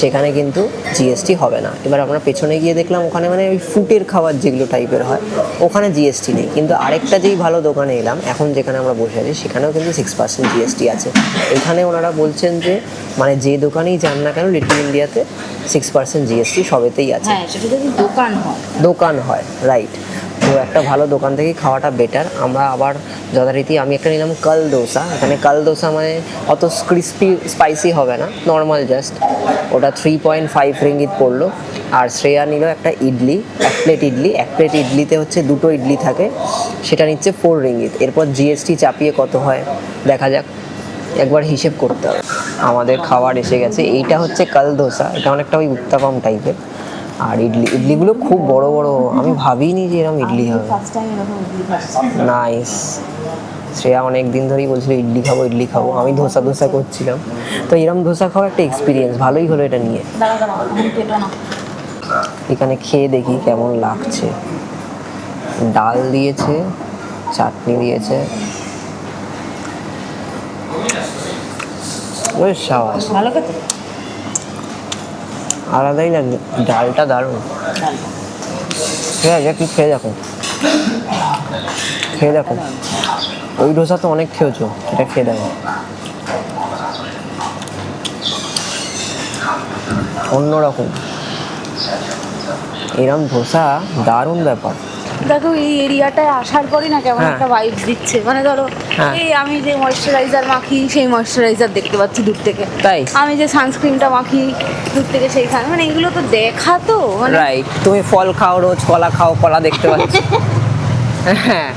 সেখানে কিন্তু জিএসটি হবে না। এবার আমরা পেছনে গিয়ে দেখলাম ওখানে মানে ওই ফুটের খাবার যেগুলো টাইপের হয় ওখানে জিএসটি নেই। কিন্তু আরেকটা যেই ভালো দোকানে এলাম এখন, যেখানে আমরা বসে আছি, সেখানেও কিন্তু 6% জিএসটি আছে। এখানে ওনারা বলছেন যে মানে যে দোকানেই যান না কেন লিটল ইন্ডিয়াতে 6% জিএসটি সবেতেই আছে। হ্যাঁ, সেটা যদি দোকান হয়। দোকান হয়, রাইট। তো একটা ভালো দোকান থেকে খাওয়াটা বেটার। আমরা আবার যথারীতি আমি একটা নিলাম কাল দোসা। এখানে কাল দোসা মানে অত ক্রিস্পি স্পাইসি হবে না, নর্মাল জাস্ট। ওটা 3.5 রিঙ্গিত পড়লো। আর শ্রেয়া নিল একটা ইডলি, 1 প্লেট ইডলি। 1 প্লেট ইডলিতে হচ্ছে 2টো ইডলি থাকে, সেটা নিচ্ছে 4 রিঙ্গিত। এরপর জিএসটি চাপিয়ে কত হয় দেখা যাক, একবার হিসেব করতে হবে। আমাদের খাবার এসে গেছে। এইটা হচ্ছে কাল দোসা, এটা অনেকটা ওই উত্তাপাম টাইপের। আর ইডলিগুলো খুব বড় বড়, আমি ভাবিনি যে এরকম ইডলি হবে। ফার্স্ট টাইম এরকম ইডলি খাচ্ছি। নাইস। শ্রেয়া অনেক দিন ধরেই বলছিল ইডলি খাবো ইডলি খাবো, আমি ধোসা করছিলাম। তো এরকম ধোসা খাওয়া একটা এক্সপিরিয়েন্স, ভালোই হলো এটা নিয়ে। দাঁড়া দাঁড়া, এটা না। এখানে খেয়ে দেখি কেমন লাগছে। ডাল দিয়েছে, চাটনি দিয়েছে, বেশ সাবাস, ভালো খেতে। আলাদাই লাগছে। ডালটা দারুণ। ঠিক আছে, কি খেয়ে দেখো, খেয়ে দেখো। ওই ডোসা তো অনেক খেয়েছো, এটা খেয়ে দেখো, অন্যরকম। এরম ধোসা দারুণ ব্যাপার। দেখো এই এরিয়াটায় আসার পরই না কেমন হ্যাঁ। একটা ভাইবস দিচ্ছে। মানে ধরো হ্যাঁ। এই আমি যে ময়েশ্চারাইজার মাখি সেই ময়েশ্চারাইজার দেখতে পাচ্ছি দূর থেকে, তাই? আমি যে সানস্ক্রিনটা মাখি দূর থেকে সেইখানে, মানে এগুলো তো দেখা তো মানে রাইট। তুমি ফল খাও, রোজ কলা খাও, কলা দেখতে পাচ্ছি। হ্যাঁ,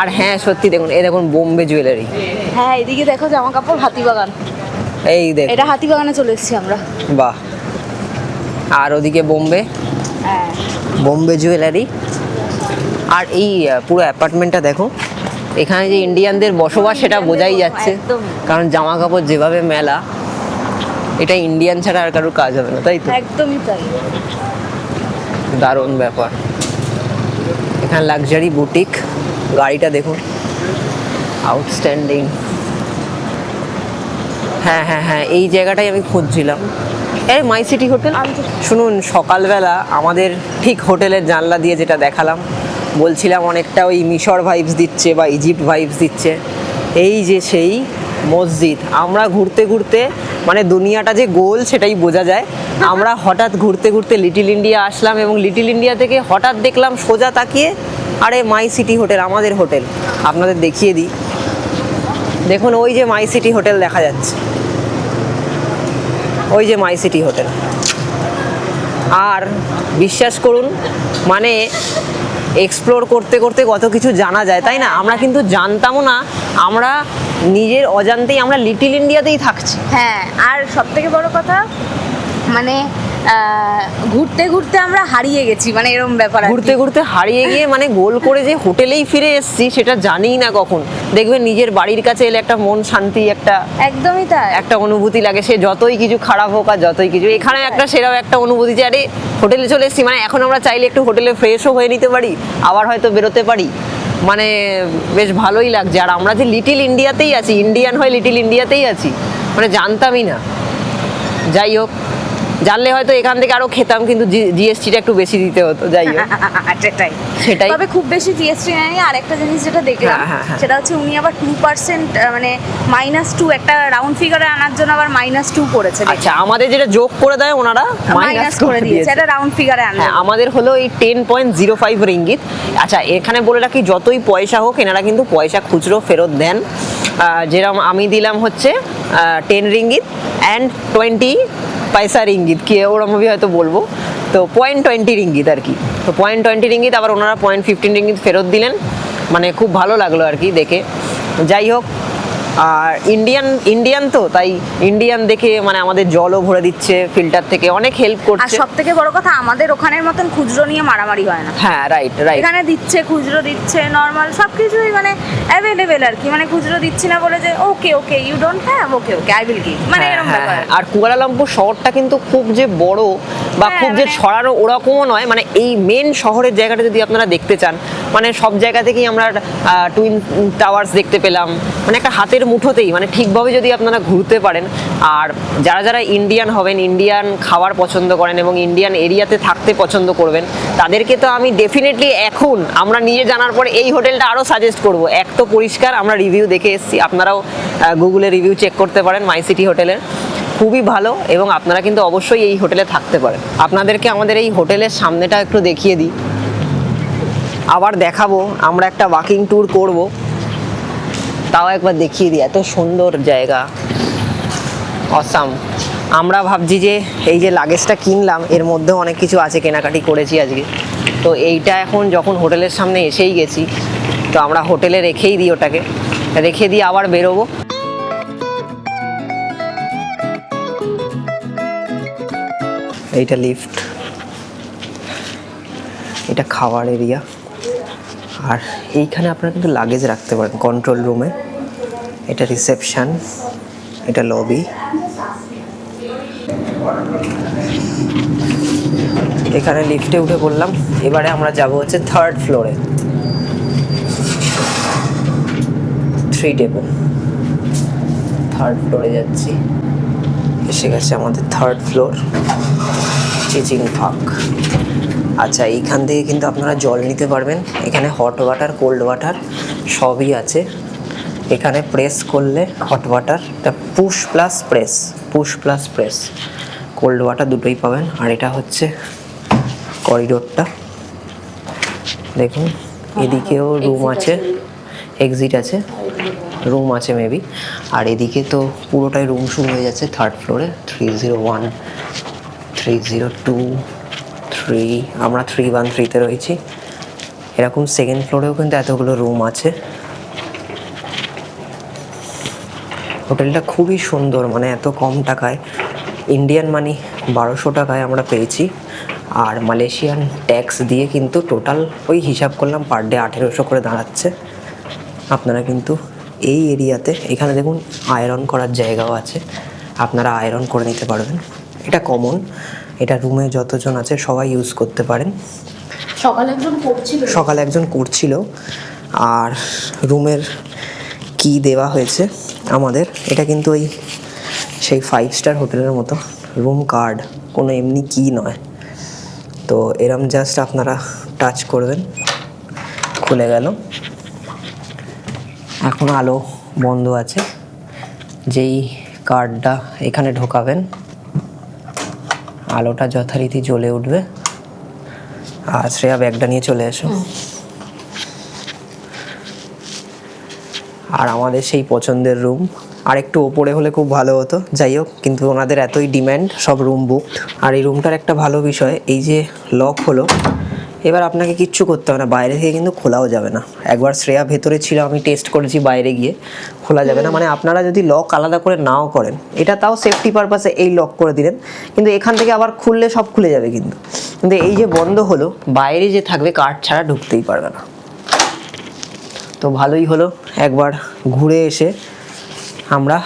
আর হ্যাঁ সত্যি দেখুন, এই দেখুন বোম্বে জুয়েলারি। হ্যাঁ এদিকে দেখো জামা কাপড় হাতিবাগান, এই দেখ, এটা হাতিবাগানে চলে এসেছি আমরা। বাহ। আর ওদিকে বোম্বে, হ্যাঁ বোম্বে জুয়েলারি। আর এই পুরো অ্যাপার্টমেন্টটা দেখো, এখানে যে ইন্ডিয়ানদের বসবাস সেটা বোঝাই যাচ্ছে, একদম। কারণ জামা কাপড় যেভাবে মেলা, এটা ইন্ডিয়ান ছাড়া আর কারোর কাজ হবে না, তাই তো? একদমই তাই। দারুণ ব্যাপার। এখানে লাক্সারি বুটিক, গাড়িটা দেখুন, আউটস্ট্যান্ডিং। হ্যাঁ হ্যাঁ হ্যাঁ, এই জায়গাটাই আমি খুঁজছিলাম। এই মাই সিটি হোটেল। শুনুন, সকালবেলা আমাদের ঠিক হোটেলের জানলা দিয়ে যেটা দেখালাম, বলছিলাম অনেকটা ওই মিশর ভাইবস দিচ্ছে বা ইজিপ্ট ভাইবস দিচ্ছে। এই যে সেই মসজিদ, আমরা ঘুরতে ঘুরতে মানে দুনিয়াটা যে গোল সেটাই বোঝা যায়। আমরা হঠাৎ ঘুরতে ঘুরতে লিটল ইন্ডিয়া আসলাম, এবং লিটল ইন্ডিয়া থেকে হঠাৎ দেখলাম সোজা তাকিয়ে আরে মাই সিটি হোটেল, আমাদের হোটেল। আপনাদের দেখিয়ে দিই, দেখুন ওই যে মাই সিটি হোটেল দেখা যাচ্ছে, ওই যে মাই সিটি হোটেল। আর বিশ্বাস করুন, মানে এক্সপ্লোর করতে করতে কত কিছু জানা যায়, তাই না? আমরা কিন্তু জানতামও না, আমরা নিজের অজান্তেই আমরা লিটল ইন্ডিয়াতেই থাকছি। হ্যাঁ, আর সব থেকে বড় কথা মানে ঘুরতে ঘুরতে আমরা হারিয়ে গেছি, মানে এরকম ব্যাপার আর কি। ঘুরতে ঘুরতে হারিয়ে গিয়ে মানে গোল করে যে হোটেলেই ফিরে এসেছি সেটা জানিই না কখন। দেখবেন নিজের বাড়ির কাছে এলে একটা মন শান্তি, একদমই তাই। একটা অনুভূতি লাগে, সে যতই কিছু খারাপ হোক আর যতই কিছু। এখানে একটা সেরাও একটা অনুভূতি যে আরে হোটেলে চলে এসেছি, মানে এখন আমরা চাইলে একটু হোটেলে ফ্রেশও হয়ে নিতে পারি, আবার হয়তো বেরোতে পারি, মানে বেশ ভালোই লাগছে। আর আমরা যে লিটল ইন্ডিয়াতেই আছি, ইন্ডিয়ান হয়ে লিটল ইন্ডিয়াতেই আছি, মানে জানতামই না। যাই হোক, জানলে হয়তো এখান থেকে আরো খেতাম, কিন্তু জিএসটিটা একটু বেশি দিতে হতো, যাই হোক। সেটাই। তবে খুব বেশি জিএসটি নেয়নি। আর একটা জিনিস যেটা দেখলাম হ্যাঁ। সেটা হচ্ছে উনি আবার 2% মানে -2 একটা রাউন্ড ফিগারে আনার জন্য আবার -2 করেছে। আচ্ছা, আমাদের যেটা যোগ করে দেয় ওনারা মাইনাস করে দিয়েছে, এটা রাউন্ড ফিগারে আনবে। হ্যাঁ, আমাদের হলো এই 10.05 রিঙ্গিত। আচ্ছা, এখানে বলে রাখি যতই পয়সা হোক এনারা কিন্তু পয়সা খুচরো ফেরত দেন। যেরকম আমি দিলাম হচ্ছে 10 রিঙ্গিত অ্যান্ড 20 পয়সা রিঙ্গিত, কি ওরমভাবে হয়তো বলবো, তো 0.20 রিঙ্গিত আর কি। তো 0.20 রিঙ্গিত, আবার ওনারা 0.15 রিঙ্গিত ফেরত দিলেন, মানে খুব ভালো লাগলো আর কি দেখে। যাই হোক, আর ইন্ডিয়ান তো তাই ইন্ডিয়ান দেখে মানে আমাদের জলও ভরে দিচ্ছে ফিল্টার থেকে, অনেক হেল্প আর করছে। সব থেকে বড় কথা, আমাদের ওখানের মতন খুচরো নিয়ে মারামারি হয় না। হ্যাঁ, রাইট। এখানে দিচ্ছে, খুচরো দিচ্ছে, নর্মাল সবকিছুই মানে অ্যাভেলেবেল আর কি। মানে খুচরো দিচ্ছি না বলে যে okay you don't have, okay I will give, মানে এরকম ব্যাপার। আর কুয়ালালামপুর শহরটা কিন্তু খুব যে বড় বা হ্যাঁ, খুব যে মানে- ছড়ানো ওরকমও নয়। মানে এই মেন শহরের জায়গাটা যদি আপনারা দেখতে চান, মানে সব জায়গা থেকেই আমরা টুইন টাওয়ার্স দেখতে পেলাম, মানে একটা হাতের মুঠোতেই, মানে ঠিকভাবে যদি আপনারা ঘুরতে পারেন। আর যারা ইন্ডিয়ান হবেন, ইন্ডিয়ান খাবার পছন্দ করেন এবং ইন্ডিয়ান এরিয়াতে থাকতে পছন্দ করবেন, তাদেরকে তো আমি ডেফিনেটলি এখন আমরা নিয়ে জানার পরে এই হোটেলটা আরও সাজেস্ট করব। এক তো পরিষ্কার, আমরা রিভিউ দেখে এসেছি, আপনারাও গুগলে রিভিউ চেক করতে পারেন মাই সিটি হোটেলের, খুবই ভালো, এবং আপনারা কিন্তু অবশ্যই এই হোটেলে থাকতে পারেন। আপনাদেরকে আমাদের এই হোটেলের সামনেটা একটু দেখিয়ে দিই, আবার দেখাবো, আমরা একটা ওয়াকিং ট্যুর করব, তাও একবার দেখিয়ে দিই। এত সুন্দর জায়গা, অসাম। আমরা ভাবছি যে এই যে লাগেজটা কিনলাম এর মধ্যেও অনেক কিছু আছে, কেনাকাটি করেছি আজকে, তো এইটা এখন যখন হোটেলের সামনে এসেই গেছি, তো আমরা হোটেলে রেখেই দিই, ওটাকে রেখে দিয়ে আবার বেরোবো। এইটা লিফট, এটা খাওয়ার এরিয়া, আর এইখানে আপনারা কিন্তু লাগেজ রাখতে পারেন কন্ট্রোল রুমে। এটা রিসেপশন, এটা লবি। এখানে লিফটে উঠে পড়লাম, এবারে আমরা যাব হচ্ছে 3rd ফ্লোরে, 3 টেবিল। 3rd ফ্লোরে যাচ্ছি, এসে গেছে আমাদের 3rd ফ্লোর, চিচিং ফাক। আচ্ছা, এইখান থেকে কিন্তু আপনারা জল নিতে পারবেন, এখানে হট ওয়াটার, কোল্ড ওয়াটার সবই আছে। এখানে প্রেস করলে hot water, push plus press, cold water দুটোই পাবেন। আর এটা হচ্ছে করিডোরটা, দেখুন এদিকেও রুম আছে, এক্সিট আছে, রুম আছে মেবি। আর এদিকে তো পুরোটাই রুম শুরু হয়ে যাচ্ছে 3rd ফ্লোরে, 301, 302, 3, আমরা 313-তে রয়েছি। এরকম 2nd ফ্লোরেও কিন্তু এতগুলো রুম আছে। হোটেলটা খুবই সুন্দর, মানে এত কম টাকায়, ইন্ডিয়ান মানি 1200 টাকায় আমরা পেয়েছি। আর মালয়েশিয়ান ট্যাক্স দিয়ে কিন্তু টোটাল ওই হিসাব করলাম পার ডে 1800 করে দাঁড়াচ্ছে। আপনারা কিন্তু এই এরিয়াতে, এখানে দেখুন আয়রন করার জায়গাও আছে, আপনারা আয়রন করে নিতে পারবেন। এটা কমন, এটা রুমে যতজন আছে সবাই ইউজ করতে পারেন। সকালে একজন করছিল। আর রুমের কি দেওয়া হয়েছে আমাদের, এটা কিন্তু ওই সেই 5 স্টার হোটেলের মতো রুম কার্ড, কোনো এমনি কি নয়। তো এরম জাস্ট আপনারা টাচ করবেন, খুলে গেল। এখন আলো বন্ধ আছে, যেই কার্ডটা এখানে ঢোকাবেন আলোটা যথারীতি জ্বলে উঠবে। আর শ্রেয়া ব্যাগটা নিয়ে চলে এসো। আর আমাদের সেই পছন্দের রুম, আর একটু ওপরে হলে খুব ভালো হতো, যাই হোক, কিন্তু ওনাদের এতই ডিম্যান্ড, সব রুম বুকড। আর এই রুমটার একটা ভালো বিষয়, এই যে লক হলো, এবার আপনাকে কিচ্ছু করতে হবে না, বাইরে থেকে কিন্তু খোলাও যাবে না। একবার শ্রেয়া ভেতরে ছিল, আমি টেস্ট করেছি, বাইরে গিয়ে খোলা যাবে না। মানে আপনারা যদি লক আলাদা করে নাও করেন, এটা তাও সেফটি পারপাসে এই লক করে দিলেন, কিন্তু এখান থেকে আবার খুললে সব খুলে যাবে। কিন্তু এই যে বন্ধ হলো, বাইরে যে থাকবে কার্ড ছাড়া ঢুকতেই পারবে না। তো ভালোই হলো, একবার ঘুরে এসে আমরা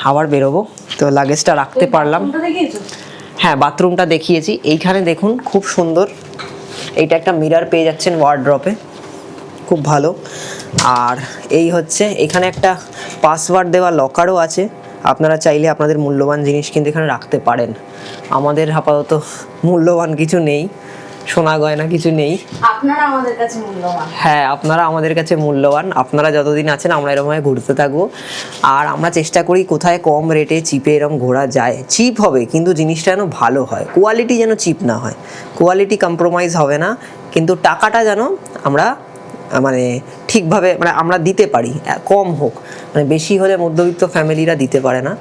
আবার বেরোবো। তো লাগেজটা রাখতে পারলাম। হ্যাঁ, বাথরুমটা দেখিয়েছি। এইখানে দেখুন খুব সুন্দর, এইটা একটা মিরর পেয়ে যাচ্ছেন ওয়ার্ড্রপে, খুব ভালো। আর এই হচ্ছে এখানে একটা পাসওয়ার্ড দেওয়া লকারও আছে, আপনারা চাইলে আপনাদের মূল্যবান জিনিস কিন্তু এখানে রাখতে পারেন। আমাদের আপাতত মূল্যবান কিছু নেই, সোনা গয়না কিছু নেই। আপনারা আমাদের কাছে মূল্যবান। হ্যাঁ, আপনারা আমাদের কাছে মূল্যবান। আপনারা যতদিন আছেন আমরা এরকমভাবে ঘুরতে থাকবো, আর আমরা চেষ্টা করি কোথায় কম রেটে চিপে এরকম ঘোরা যায়। চিপ হবে কিন্তু জিনিসটা যেন ভালো হয়, কোয়ালিটি যেন চিপ না হয়, কোয়ালিটি কম্প্রোমাইজ হবে না, কিন্তু টাকাটা যেন আমরা মানে ঠিকভাবে মানে আমরা দিতে পারি, কম হোক, মানে বেশি হলে মধ্যবিত্ত ফ্যামিলিরা দিতে পারে না।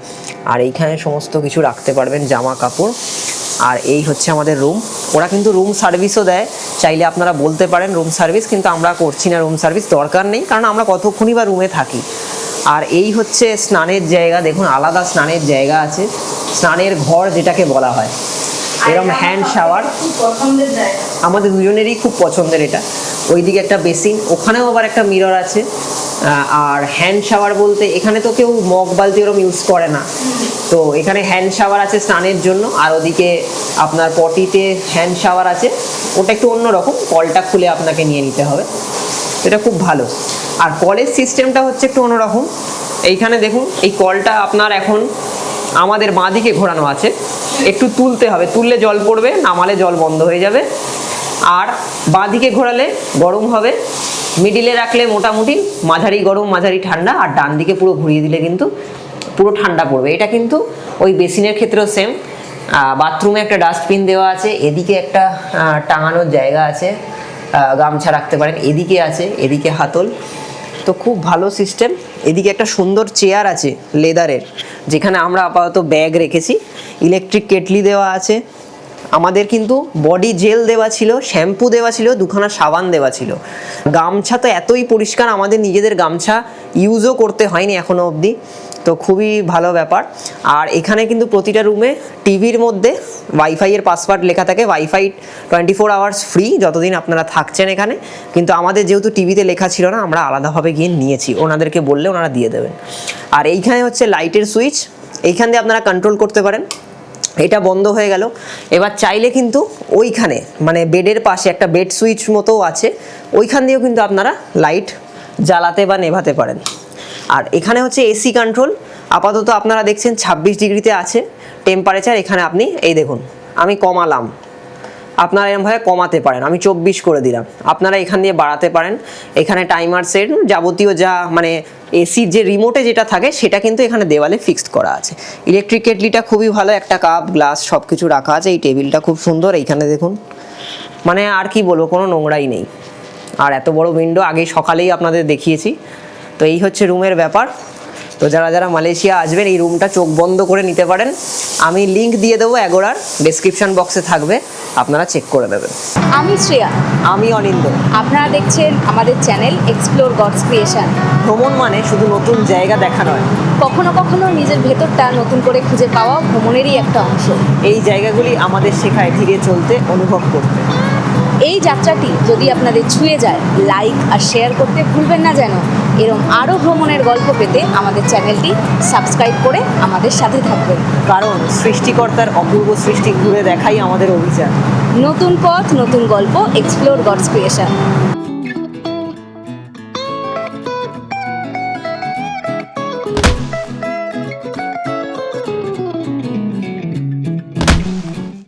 আর এইখানে সমস্ত কিছু রাখতে পারবেন, জামা কাপড়। আর এই হচ্ছে আমাদের রুম। ওরা কিন্তু রুম সার্ভিসও দেয়, চাইলে আপনারা বলতে পারেন রুম সার্ভিস, কিন্তু আমরা করছি না রুম সার্ভিস, দরকার নেই, কারণ আমরা কতক্ষণই বা রুমে থাকি। আর এই হচ্ছে স্নানের জায়গা, দেখুন আলাদা স্নানের জায়গা আছে, স্নানের ঘর যেটাকে বলা হয়। এরকম হ্যান্ড শাওয়ার পছন্দের জায়গা। আমাদের দুজনেরই খুব পছন্দের এটা। ওইদিকে একটা বেসিন, ওখানেও আবার একটা মিরর আছে। আর হ্যান্ড শাওয়ার বলতে এখানে তো কেউ মগ বালতি ওরকম ইউজ করে না, তো এখানে হ্যান্ড শাওয়ার আছে স্নানের জন্য। আর ওদিকে আপনার পটিতে হ্যান্ড শাওয়ার আছে, ওটা একটু অন্যরকম, কলটা খুলে আপনাকে নিয়ে নিতে হবে, এটা খুব ভালো। আর কলের সিস্টেমটা হচ্ছে একটু অন্যরকম। এইখানে দেখুন এই কলটা আপনার এখন আমাদের বাঁদিকে ঘোরানো আছে, একটু তুলতে হবে, তুললে জল পড়বে, নামালে জল বন্ধ হয়ে যাবে। আর বাঁদিকে ঘোরালে গরম হবে, মিডিলে রাখলে মোটামুটি মাঝারি গরম মাঝারি ঠান্ডা, আর ডান দিকে পুরো ঘুরিয়ে দিলে কিন্তু পুরো ঠান্ডা পড়বে। এটা কিন্তু ওই বেসিনের ক্ষেত্রেও সেম। বাথরুমে একটা ডাস্টবিন দেওয়া আছে, এদিকে একটা টাঙানোর জায়গা আছে, গামছা রাখতে পারেন, এদিকে আছে, এদিকে হাতল, তো খুব ভালো সিস্টেম। এদিকে একটা সুন্দর চেয়ার আছে লেদারের, যেখানে আমরা আপাতত ব্যাগ রেখেছি। ইলেকট্রিক কেটলি দেওয়া আছে। আমাদের কিন্তু বডি জেল দেওয়া ছিল, শ্যাম্পু দেওয়া ছিল, দুখানা সাবান দেওয়া ছিল। গামছা তো এতই পরিষ্কার, আমাদের নিজেদের গামছা ইউজও করতে হয়নি এখনো অবধি, তো খুবই ভালো ব্যাপার। আর এখানে কিন্তু প্রতিটা রুমে টিভির মধ্যে ওয়াইফাইয়ের পাসওয়ার্ড লেখা থাকে, ওয়াইফাই 24 আওয়ার্স ফ্রি যতদিন আপনারা থাকছেন এখানে। কিন্তু আমাদের যেহেতু টিভিতে লেখা ছিল না, আমরা আলাদাভাবে গিয়ে নিয়েছি, ওনাদেরকে বললে ওনারা দিয়ে দেবেন। আর এইখানে হচ্ছে লাইটের সুইচ, এইখান দিয়ে আপনারা কন্ট্রোল করতে পারেন। এটা বন্ধ হয়ে গেল, এবার চাইলে কিন্তু ওইখানে মানে বেডের পাশে একটা বেড সুইচ মতো আছে, ওইখান দিয়েও কিন্তু আপনারা লাইট জ্বালাতে বা নেভাতে পারেন। আর এখানে হচ্ছে এসি কন্ট্রোল, আপাতত আপনারা দেখছেন 26 ডিগ্রিতে আছে টেম্পারেচার। এখানে আপনি এই দেখুন আমি কমালাম, আপনারা এরকমভাবে কমাতে পারেন, আমি 24 করে দিলাম, আপনারা এখান দিয়ে বাড়াতে পারেন। এখানে টাইমার সেট, যাবতীয় যা মানে এসির যে রিমোটে যেটা থাকে সেটা কিন্তু এখানে দেওয়ালে ফিক্সড করা আছে। ইলেকট্রিক কেটলিটা খুবই ভালো, একটা কাপ গ্লাস সব কিছু রাখা আছে। এই টেবিলটা খুব সুন্দর, এইখানে দেখুন মানে আর কি বলবো, কোনো নোংরাই নেই। আর এত বড় উইন্ডো আগে সকালেই আপনাদের দেখিয়েছি। তো এই হচ্ছে রুমের ব্যাপার। তো যারা যারা মালয়েশিয়া আসবেন এই রুমটা চোখ বন্ধ করে নিতে পারেন, আমি লিংক দিয়ে দেবো এগোরার, ডেসক্রিপশন বক্সে থাকবে, আপনারা চেক করে দেবেন। আমি শ্রেয়া, আমি অনিন্দ। আপনারা দেখছেন আমাদের চ্যানেল এক্সপ্লোর গডস ক্রিয়েশন। ভ্রমণ মানে শুধু নতুন জায়গা দেখা নয়, কখনো কখনো নিজের ভেতরটা নতুন করে খুঁজে পাওয়া ভ্রমণেরই একটা অংশ। এই জায়গাগুলি আমাদের শেখায় ধীরে চলতে, অনুভব করতে। এই যাত্রাটি যদি আপনাদের ছুঁয়ে যায়, লাইক আর শেয়ার করতে ভুলবেন না যেন। এরকম আরও ভ্রমণের গল্প পেতে আমাদের চ্যানেলটি সাবস্ক্রাইব করে আমাদের সাথে থাকবেন, কারণ সৃষ্টিকর্তার অপূর্ব সৃষ্টি ঘুরে দেখাই আমাদের অভিযান। নতুন পথ, নতুন গল্প, এক্সপ্লোর গডস ক্রিয়েশন।